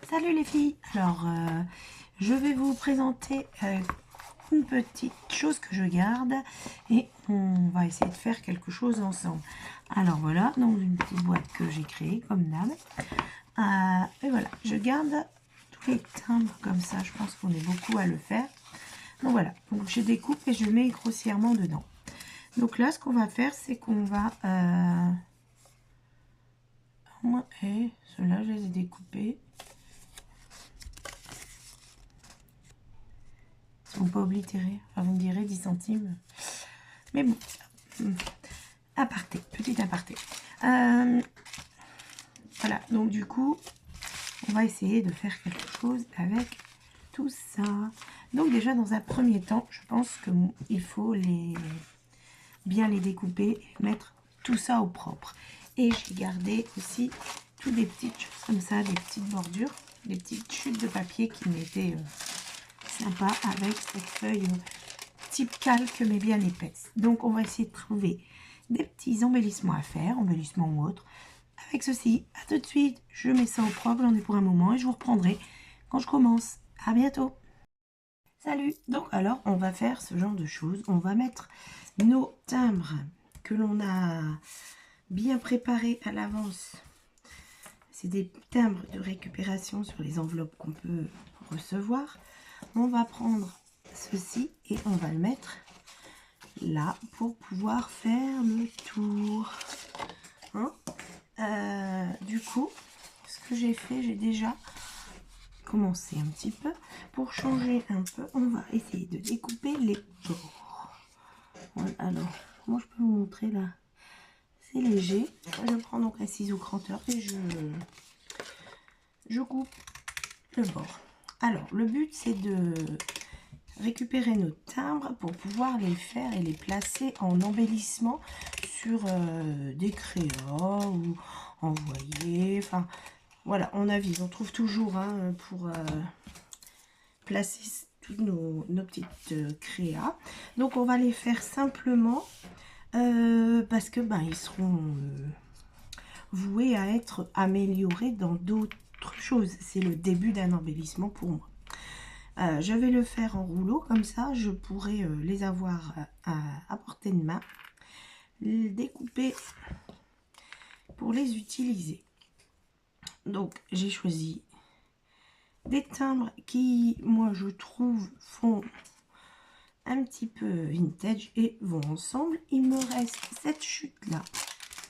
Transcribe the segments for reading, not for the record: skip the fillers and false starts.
Salut les filles. Alors, je vais vous présenter une petite chose que je garde et on va essayer de faire quelque chose ensemble. Alors voilà, donc une petite boîte que j'ai créée comme d'hab. Et voilà, je garde tous les timbres comme ça. Je pense qu'on est beaucoup à le faire. Donc voilà, donc je découpe et je mets grossièrement dedans. Donc là, ce qu'on va faire, c'est qu'on va... et ceux-là, je les ai découpés. Ils sont pas oblitérés. Enfin, vous me direz 10 centimes. Mais bon, aparté, petit aparté. Voilà, donc du coup, on va essayer de faire quelque chose avec tout ça. Donc déjà, dans un premier temps, je pense qu'il faut bien les découper et mettre tout ça au propre. Et j'ai gardé aussi toutes des petites choses comme ça, des petites bordures, des petites chutes de papier qui m'étaient sympas avec cette feuille type calque mais bien épaisse. Donc on va essayer de trouver des petits embellissements à faire, embellissements ou autres. Avec ceci, à tout de suite, je mets ça au propre, j'en ai pour un moment et je vous reprendrai quand je commence. À bientôt. Salut. Donc alors, on va faire ce genre de choses. On va mettre nos timbres que l'on a bien préparés à l'avance. C'est des timbres de récupération sur les enveloppes qu'on peut recevoir. On va prendre ceci et on va le mettre là pour pouvoir faire le tour. Du coup, ce que j'ai fait, j'ai déjà commencé un petit peu. Pour changer un peu, on va essayer de découper les bords. Voilà, alors, moi je peux vous montrer là. C'est léger. Je prends donc un ciseau cranteur et je coupe le bord. Alors, le but c'est de récupérer nos timbres pour pouvoir les faire et les placer en embellissement sur des créas ou envoyer. Enfin, voilà, en avis, on trouve toujours pour placer toutes nos petites créas. Donc, on va les faire simplement parce que ils seront voués à être améliorés dans d'autres choses. C'est le début d'un embellissement pour moi. Je vais le faire en rouleau, comme ça je pourrai les avoir à portée de main, les découper pour les utiliser. Donc j'ai choisi des timbres qui, moi je trouve, font un petit peu vintage et vont ensemble. Il me reste cette chute là,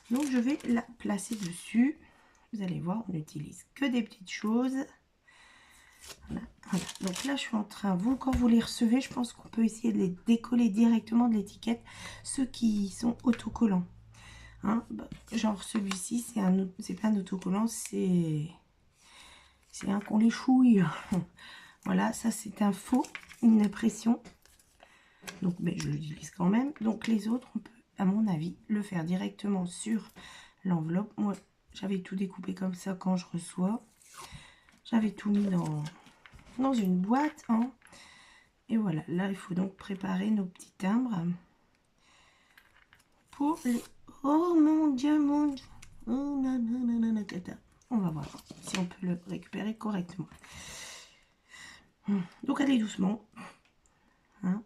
donc je vais la placer dessus. Vous allez voir, on n'utilise que des petites choses. Voilà. Donc là je suis en train, quand vous les recevez, je pense qu'on peut essayer de les décoller directement de l'étiquette, ceux qui sont autocollants, genre celui-ci c'est pas un autocollant, c'est un qu'on les chouille. Voilà, ça c'est un faux, une impression, donc mais je l'utilise quand même. Donc les autres, on peut à mon avis le faire directement sur l'enveloppe. Moi j'avais tout découpé comme ça quand je reçois, j'avais tout mis dans une boîte, et voilà, là il faut donc préparer nos petits timbres pour les... Oh mon dieu, mon dieu. Oh, nanana, tata. On va voir si on peut le récupérer correctement. Donc allez doucement, voilà,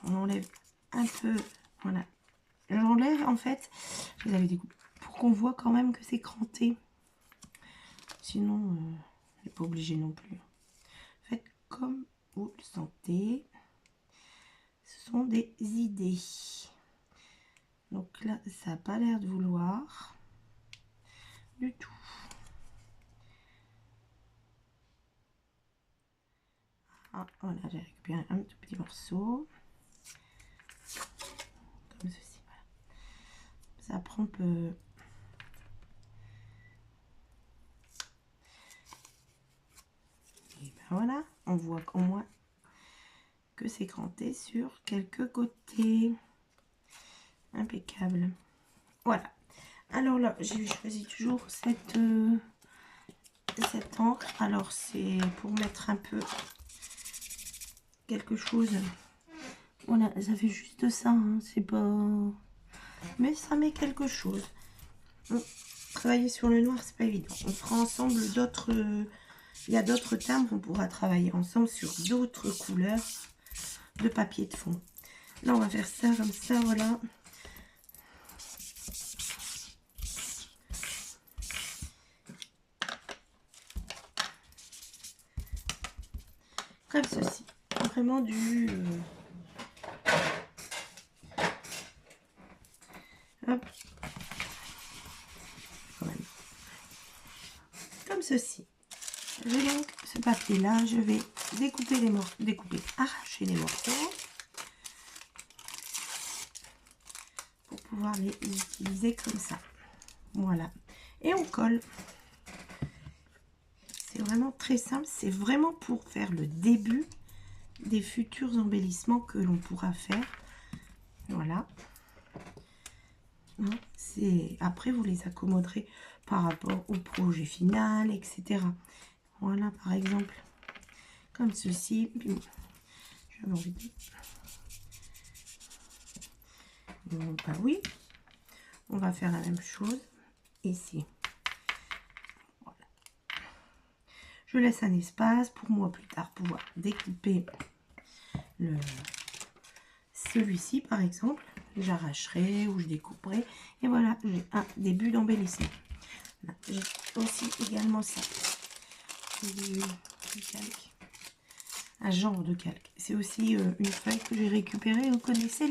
on enlève un peu, voilà, j'enlève en fait, je les avais découpés pour qu'on voit quand même que c'est cranté, sinon on n'est pas obligé non plus. Faites comme vous le sentez, ce sont des idées. Donc là ça n'a pas l'air de vouloir du tout. Voilà, j'ai récupéré un tout petit morceau comme ceci, voilà. Ça prend un peu. Et voilà, on voit au moins que c'est cranté sur quelques côtés. Impeccable. Voilà, alors là j'ai choisi toujours cette encre. Alors c'est pour mettre un peu quelque chose. Voilà, ça fait juste ça, c'est pas, mais ça met quelque chose. travailler sur le noir, c'est pas évident. On fera ensemble d'autres... il y a d'autres timbres, on pourra travailler ensemble sur d'autres couleurs de papier de fond. Là, on va faire ça comme ça, voilà. Comme ceci. Vraiment du... hop. Quand même. Comme ceci. Je vais donc, ce papier-là, je vais découper les morceaux, arracher les morceaux pour pouvoir les utiliser comme ça. Voilà. Et on colle. C'est vraiment très simple. C'est vraiment pour faire le début des futurs embellissements que l'on pourra faire. Voilà. Après, vous les accommoderez par rapport au projet final, etc. Voilà, par exemple, comme ceci. J'avais envie de... bah oui, on va faire la même chose ici. Voilà. Je laisse un espace pour moi plus tard pouvoir découper celui-ci, par exemple. J'arracherai ou je découperai. Et voilà, j'ai un début d'embellissement. J'ai aussi également ça. Du calque. Un genre de calque. C'est aussi une feuille que j'ai récupérée. Vous connaissez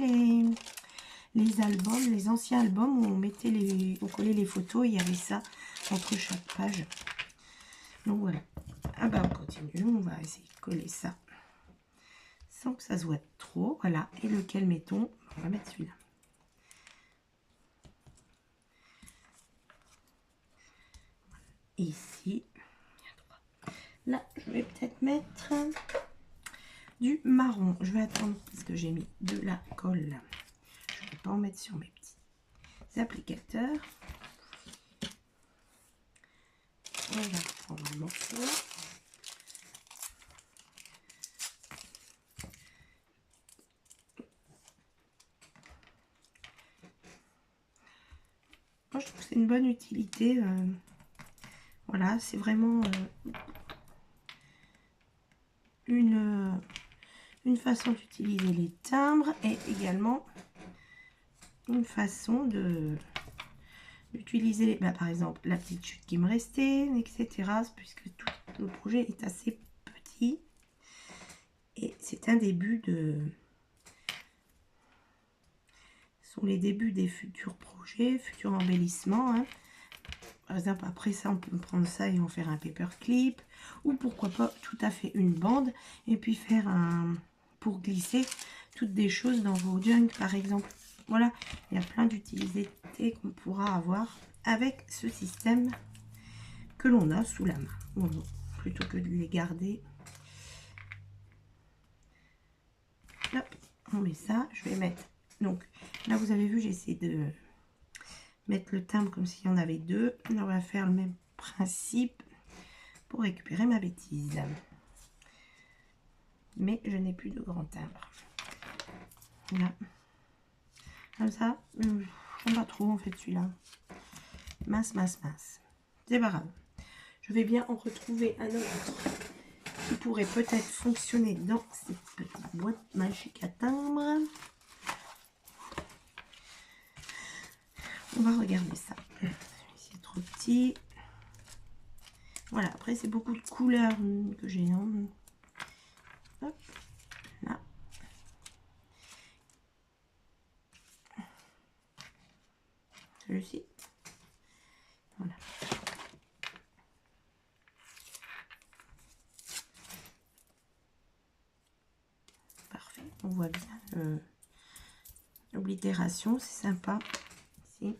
les albums, les anciens albums où on collait les photos. Il y avait ça entre chaque page. Donc voilà. Ah bah on continue. On va essayer de coller ça sans que ça se voit trop. Voilà. Et lequel mettons? On va mettre celui-là. Ici. Là, je vais peut-être mettre du marron. Je vais attendre parce que j'ai mis de la colle. Je ne vais pas en mettre sur mes petits applicateurs. On va prendre un morceau. Moi, je trouve que c'est une bonne utilité. Voilà, c'est vraiment une façon d'utiliser les timbres et également une façon d'utiliser, par exemple, la petite chute qui me restait, etc. Puisque tout le projet est assez petit. Et c'est un début ce sont les débuts des futurs projets, futurs embellissements. Hein. Par exemple, après ça, on peut prendre ça et en faire un paperclip. Ou pourquoi pas tout à fait une bande. Et puis faire pour glisser toutes des choses dans vos junk, par exemple. Voilà, il y a plein d'utilités qu'on pourra avoir avec ce système que l'on a sous la main. Bon, plutôt que de les garder. Hop, on met ça. Je vais mettre... Donc, là, vous avez vu, j'ai essayé de mettre le timbre comme s'il y en avait deux. Là, on va faire le même principe pour récupérer ma bêtise. Mais je n'ai plus de grand timbre. Là. Comme ça, j'aime pas trop en fait celui-là. Mince, mince, mince. C'est pas grave. Je vais bien en retrouver un autre qui pourrait peut-être fonctionner dans cette petite boîte magique à timbre. On va regarder ça. Celui-ci est trop petit. Voilà, après c'est beaucoup de couleurs que j'ai. Hop, là. Celui-ci. Voilà. Parfait. On voit bien l'oblitération, c'est sympa. Ici.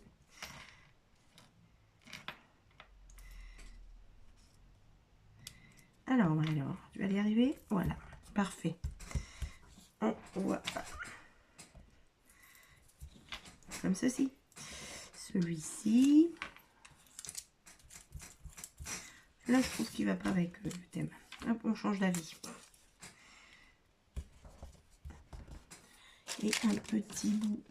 Alors, tu vas y arriver. Voilà, parfait. On voit comme ceci. Celui-ci. Là, je trouve qu'il va pas avec le thème. Hop, on change d'avis. Et un petit bout.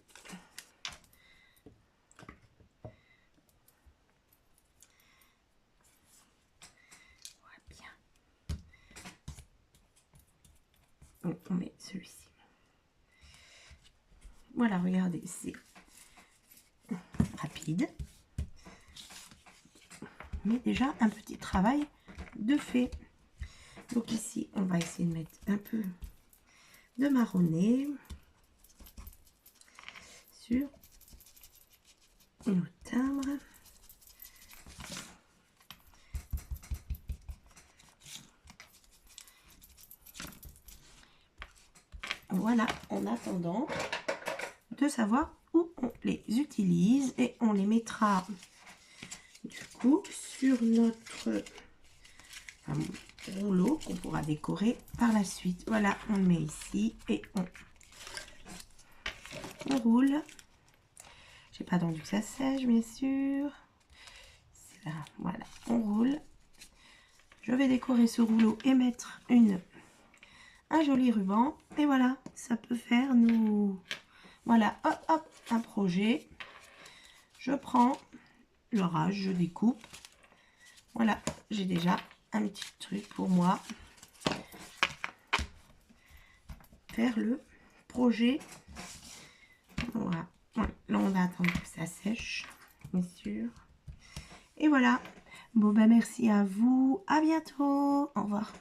Voilà, regardez, c'est rapide. Mais déjà un petit travail de fait. Donc ici, on va essayer de mettre un peu de marronné sur nos timbres. Voilà, en attendant de savoir où on les utilise, et on les mettra du coup sur notre rouleau qu'on pourra décorer par la suite. Voilà, on le met ici et on roule. J'ai pas attendu que ça sèche, bien sûr. Là, voilà, on roule. Je vais décorer ce rouleau et mettre un joli ruban. Et voilà, ça peut faire nous... Voilà, hop, hop, un projet. Je prends le rage, je découpe. Voilà, j'ai déjà un petit truc pour moi. Faire le projet. Voilà. Voilà. Là, on va attendre que ça sèche, bien sûr. Et voilà. Bon, ben merci à vous. À bientôt. Au revoir.